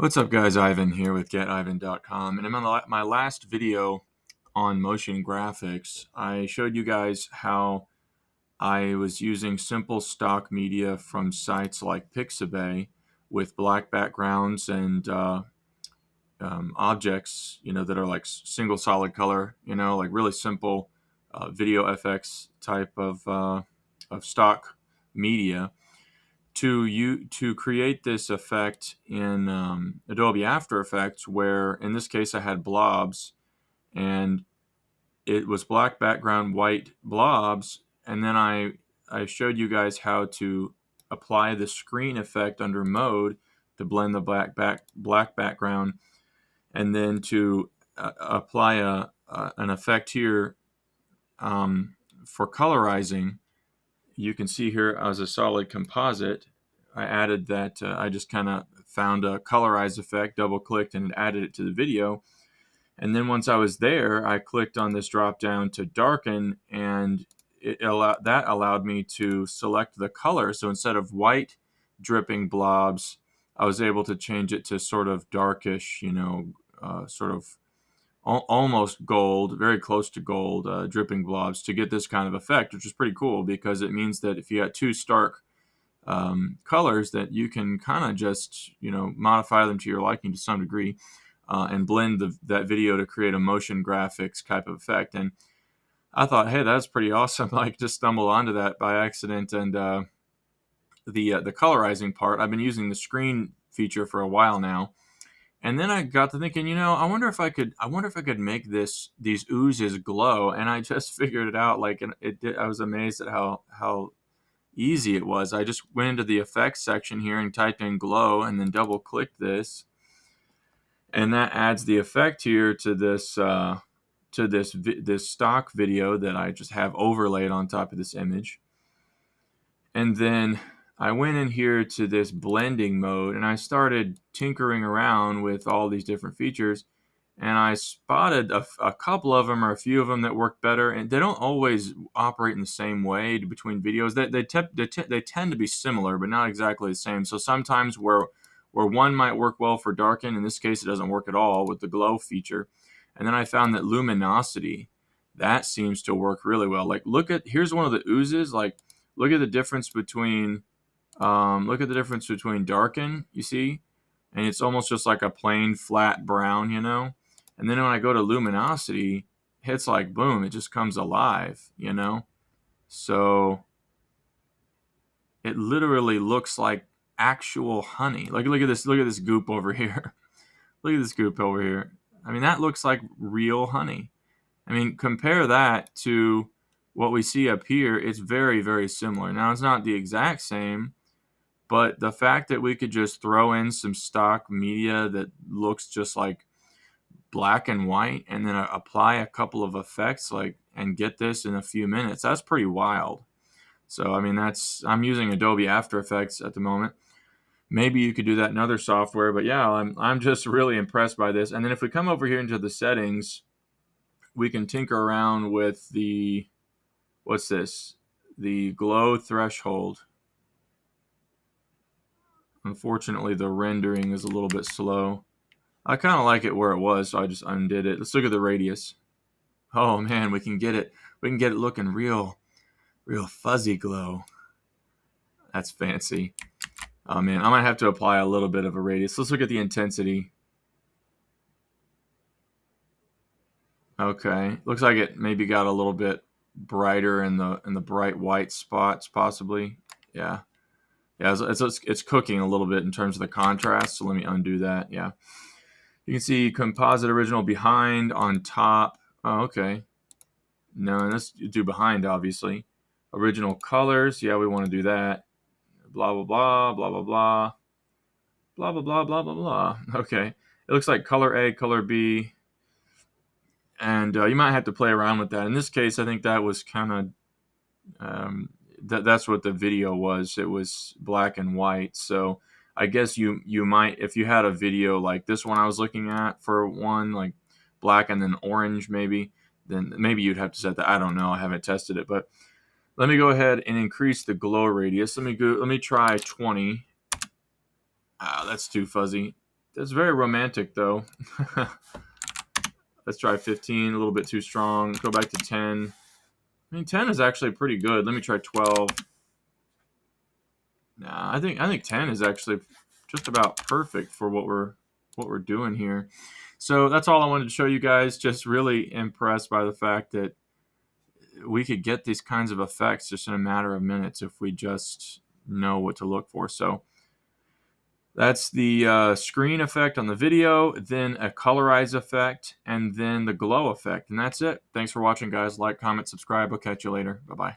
What's up, guys? Ivan here with getivan.com, and in my last video on motion graphics, I showed you guys how I was using simple stock media from sites like Pixabay with black backgrounds and objects, that are like single solid color, like really simple video FX type of stock media to create this effect in Adobe After Effects, where in this case I had blobs, and it was black background, white blobs, and then I showed you guys how to apply the screen effect under mode to blend the black background, and then to apply an effect here for colorizing. You can see here as a solid composite, I added that. I just kind of found a colorize effect, double clicked, and added it to the video. And then once I was there, I clicked on this drop down to darken, and that allowed me to select the color. So instead of white dripping blobs, I was able to change it to sort of darkish, sort of almost gold, very close to gold, dripping blobs to get this kind of effect, which is pretty cool because it means that if you got two stark colors, that you can kind of just modify them to your liking to some degree, and blend that video to create a motion graphics type of effect. And I thought, hey, that's pretty awesome. Like, just stumbled onto that by accident. And the colorizing part, I've been using the screen feature for a while now. And then I got to thinking, I wonder if I could make these oozes glow. And I just figured it out. Like, and I was amazed at how easy it was. I just went into the effects section here and typed in glow, and then double clicked this, and that adds the effect here to this this stock video that I just have overlaid on top of this image. And then I went in here to this blending mode, and I started tinkering around with all these different features, and I spotted a couple of them, or a few of them, that work better. And they don't always operate in the same way between videos. They tend to be similar, but not exactly the same. So sometimes where one might work well for darken, in this case it doesn't work at all with the glow feature. And then I found that luminosity, that seems to work really well. Like, here's one of the oozes. Like, look at the difference between darken, you see, and it's almost just like a plain flat brown, and then when I go to luminosity, it's like boom, it just comes alive, so it literally looks like actual honey. Like, look at this goop over here. Look at this goop over here. I mean, that looks like real honey. I mean, compare that to what we see up here. It's very, very similar. Now, it's not the exact same, but the fact that we could just throw in some stock media that looks just like black and white, and then apply a couple of effects, and get this in a few minutes, that's pretty wild. So, I mean, I'm using Adobe After Effects at the moment. Maybe you could do that in other software, but yeah, I'm just really impressed by this. And then if we come over here into the settings, we can tinker around with what's this? The glow threshold. Unfortunately, the rendering is a little bit slow. I kind of like it where it was, so I just undid it. Let's look at the radius. Oh man, we can get it looking real fuzzy glow. That's fancy. Oh man, I might have to apply a little bit of a radius. Let's look at the intensity. Okay, looks like it maybe got a little bit brighter in the bright white spots, possibly. Yeah, it's cooking a little bit in terms of the contrast. So let me undo that. Yeah, you can see composite original behind, on top. Oh, okay. No, let's do behind, obviously. Original colors. Yeah, we want to do that. Blah blah blah blah blah blah blah blah blah blah blah blah. Okay, it looks like color A, color B. And you might have to play around with that. In this case, I think that was kind of that's what the video was. It was black and white. So I guess you might, if you had a video like this one I was looking at, for one, like black and then orange, maybe, then maybe you'd have to set that. I don't know. I haven't tested it, but let me go ahead and increase the glow radius. Let me try 20. That's too fuzzy. That's very romantic, though. Let's try 15, a little bit too strong. Go back to 10. I mean, 10 is actually pretty good. Let me try 12. Nah, I think 10 is actually just about perfect for what we're doing here. So that's all I wanted to show you guys. Just really impressed by the fact that we could get these kinds of effects just in a matter of minutes if we just know what to look for. So that's the screen effect on the video, then a colorize effect, and then the glow effect. And that's it. Thanks for watching, guys. Like, comment, subscribe. I'll catch you later. Bye-bye.